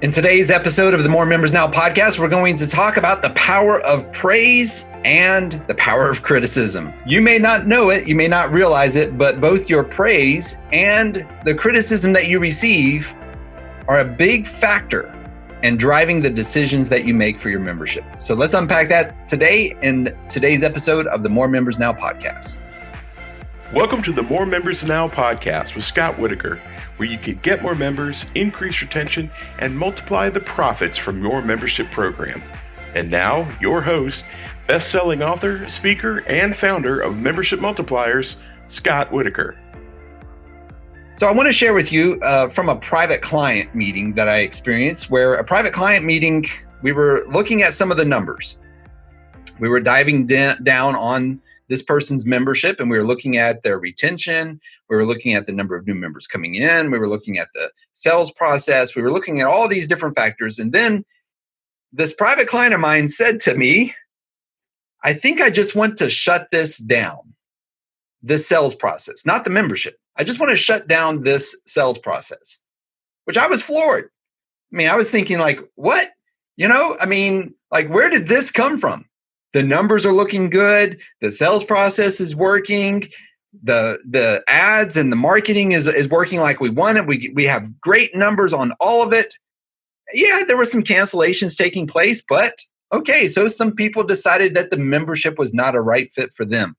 In today's episode of the More Members Now podcast, we're going to talk about the power of praise and the power of criticism. You may not know it, you may not realize it, but both your praise and the criticism that you receive are a big factor in driving the decisions that you make for your membership. So let's unpack that today in today's episode of the More Members Now podcast. Welcome to the More Members Now podcast with Scott Whitaker, where you can get more members, increase retention, and multiply the profits from your membership program. And now, your host, best-selling author, speaker, and founder of Membership Multipliers, Scott Whitaker. So I want to share with you from a private client meeting that I experienced, where a private client meeting, we were looking at some of the numbers. We were diving down on this person's membership, and we were looking at their retention. We were looking at the number of new members coming in. We were looking at the sales process. We were looking at all these different factors. And then this private client of mine said to me, I think I just want to shut this down, this sales process, not the membership. I just want to shut down this sales process, which I was floored. I mean, I was thinking like, what? Where did this come from? The numbers are looking good. The sales process is working. The ads and the marketing is working like we want it. We have great numbers on all of it. Yeah, there were some cancellations taking place, but okay, so some people decided that the membership was not a right fit for them.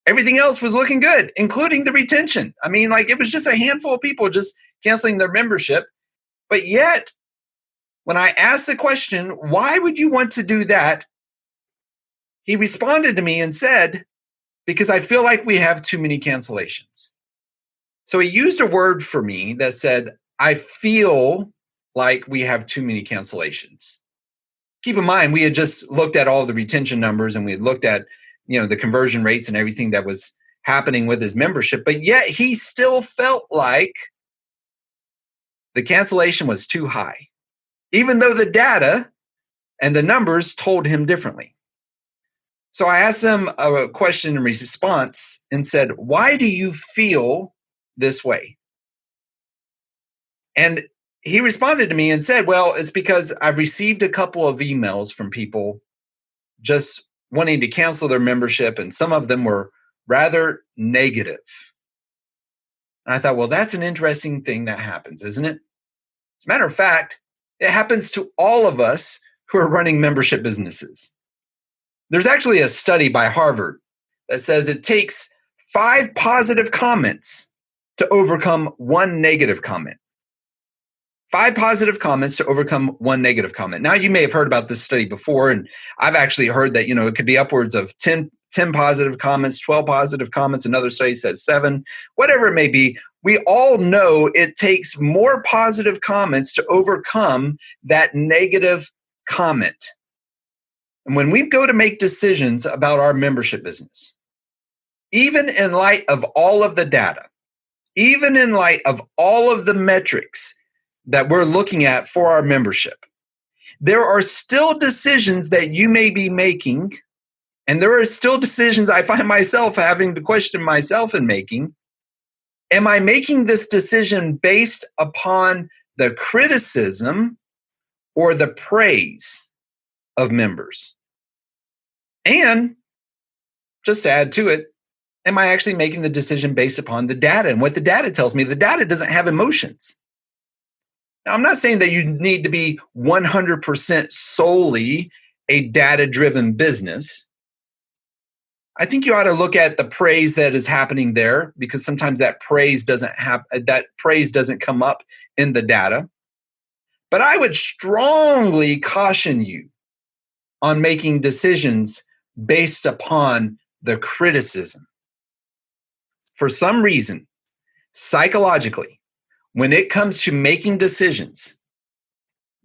Everything else was looking good, including the retention. I mean, it was just a handful of people just canceling their membership. But yet, when I asked the question, why would you want to do that? He responded to me and said, because I feel like we have too many cancellations. So he used a word for me that said, I feel like we have too many cancellations. Keep in mind, we had just looked at all the retention numbers and we had looked at, the conversion rates and everything that was happening with his membership, but yet he still felt like the cancellation was too high, even though the data and the numbers told him differently. So I asked him a question in response and said, why do you feel this way? And he responded to me and said, well, it's because I've received a couple of emails from people just wanting to cancel their membership, and some of them were rather negative. And I thought, well, that's an interesting thing that happens, isn't it? As a matter of fact, it happens to all of us who are running membership businesses. There's actually a study by Harvard that says it takes 5 positive comments to overcome 1 negative comment. 5 positive comments to overcome 1 negative comment. Now, you may have heard about this study before, and I've actually heard that, it could be upwards of 10 positive comments, 12 positive comments. Another study says 7, whatever it may be. We all know it takes more positive comments to overcome that negative comment. And when we go to make decisions about our membership business, even in light of all of the data, even in light of all of the metrics that we're looking at for our membership, there are still decisions that you may be making, and there are still decisions I find myself having to question myself in making. Am I making this decision based upon the criticism or the praise of members? And just to add to it, am I actually making the decision based upon the data and what the data tells me? The data doesn't have emotions. Now, I'm not saying that you need to be 100% solely a data-driven business. I think you ought to look at the praise that is happening there, because sometimes that praise doesn't come up in the data. But I would strongly caution you on making decisions based upon the criticism. For some reason, psychologically, when it comes to making decisions,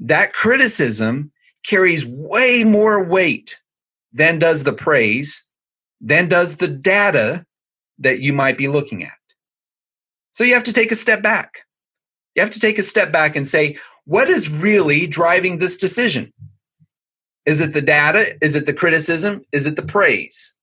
that criticism carries way more weight than does the praise, than does the data that you might be looking at. So you have to take a step back. You have to take a step back and say, what is really driving this decision? Is it the data? Is it the criticism? Is it the praise?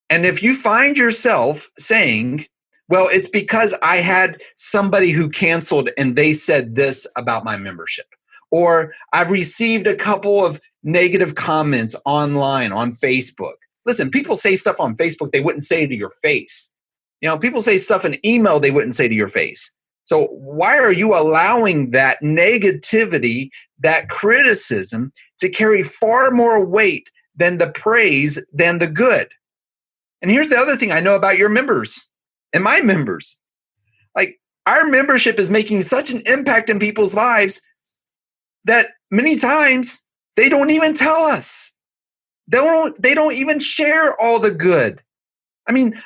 And if you find yourself saying, Well, it's because I had somebody who canceled and they said this about my membership. Or I've received a couple of negative comments online on Facebook. Listen, people say stuff on Facebook they wouldn't say to your face. People say stuff in email they wouldn't say to your face. So why are you allowing that negativity, that criticism to carry far more weight than the praise, than the good? And here's the other thing I know about your members and my members. Like, our membership is making such an impact in people's lives that many times they don't even tell us. They don't even share all the good. I mean,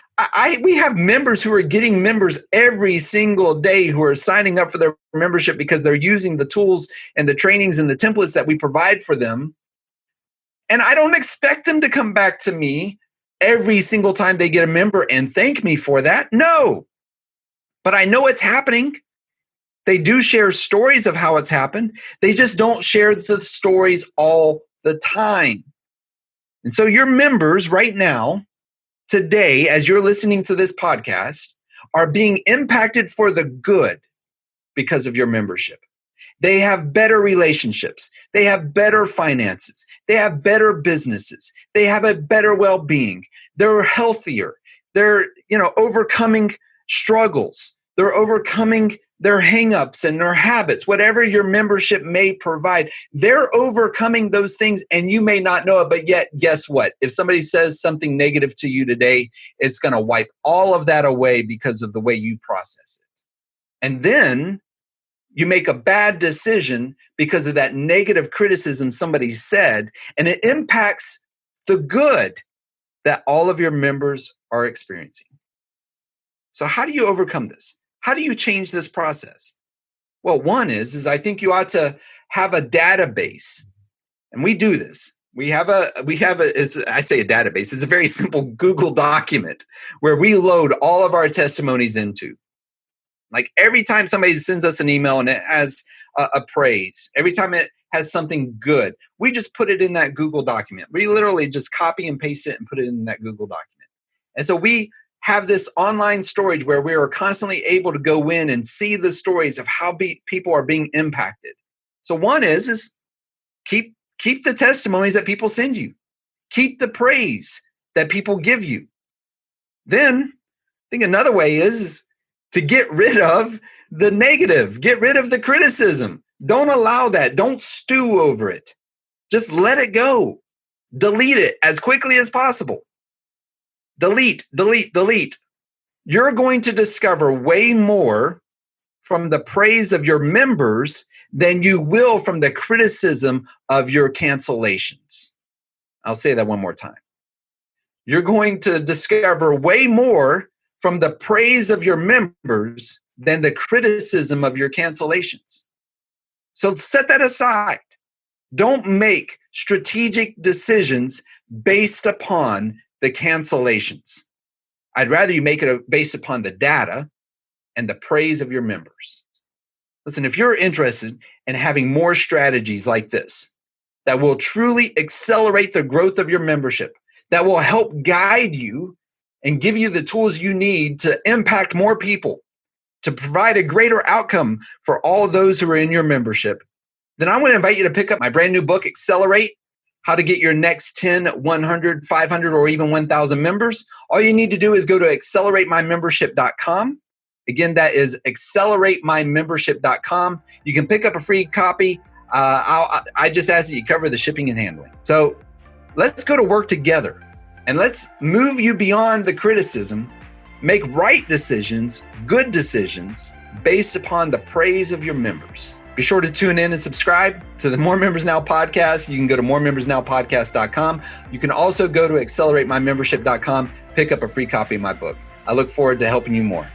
we have members who are getting members every single day who are signing up for their membership because they're using the tools and the trainings and the templates that we provide for them. And I don't expect them to come back to me every single time they get a member and thank me for that. No. But I know it's happening. They do share stories of how it's happened. They just don't share the stories all the time. And so your members right now, today, as you're listening to this podcast, are being impacted for the good because of your membership. They have better relationships. They have better finances. They have better businesses. They have a better well-being. They're healthier. They're, overcoming struggles. They're overcoming their hang-ups and their habits, whatever your membership may provide. They're overcoming those things and you may not know it, but yet, guess what? If somebody says something negative to you today, it's going to wipe all of that away because of the way you process it. And then you make a bad decision because of that negative criticism somebody said, and it impacts the good that all of your members are experiencing. So how do you overcome this? How do you change this process? Well, one is I think you ought to have a database, and we do this. I say a database. It's a very simple Google document where we load all of our testimonies into. Like, every time somebody sends us an email and it has a praise, every time it has something good, we just put it in that Google document. We literally just copy and paste it and put it in that Google document. And so we have this online storage where we are constantly able to go in and see the stories of how people are being impacted. So one is keep the testimonies that people send you. Keep the praise that people give you. Then I think another way is to get rid of the negative, get rid of the criticism. Don't allow that. Don't stew over it. Just let it go. Delete it as quickly as possible. Delete. You're going to discover way more from the praise of your members than you will from the criticism of your cancellations. I'll say that one more time. You're going to discover way more from the praise of your members than the criticism of your cancellations. So set that aside. Don't make strategic decisions based upon the cancellations. I'd rather you make it based upon the data and the praise of your members. Listen, if you're interested in having more strategies like this that will truly accelerate the growth of your membership, that will help guide you and give you the tools you need to impact more people, to provide a greater outcome for all of those who are in your membership, then I want to invite you to pick up my brand new book, Accelerate: How to Get Your Next 10, 100, 500, or even 1,000 members. All you need to do is go to acceleratemymembership.com. Again, that is acceleratemymembership.com. You can pick up a free copy. I just ask that you cover the shipping and handling. So let's go to work together and let's move you beyond the criticism, make right decisions, good decisions based upon the praise of your members. Be sure to tune in and subscribe to the More Members Now podcast. You can go to moremembersnowpodcast.com. You can also go to acceleratemymembership.com, pick up a free copy of my book. I look forward to helping you more.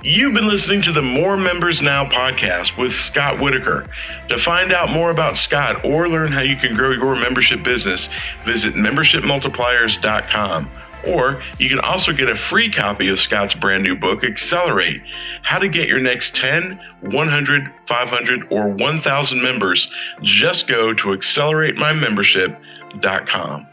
You've been listening to the More Members Now podcast with Scott Whitaker. To find out more about Scott or learn how you can grow your membership business, visit membershipmultipliers.com. Or you can also get a free copy of Scott's brand new book, Accelerate: How to Get Your Next 10, 100, 500, or 1,000 members. Just go to acceleratemymembership.com.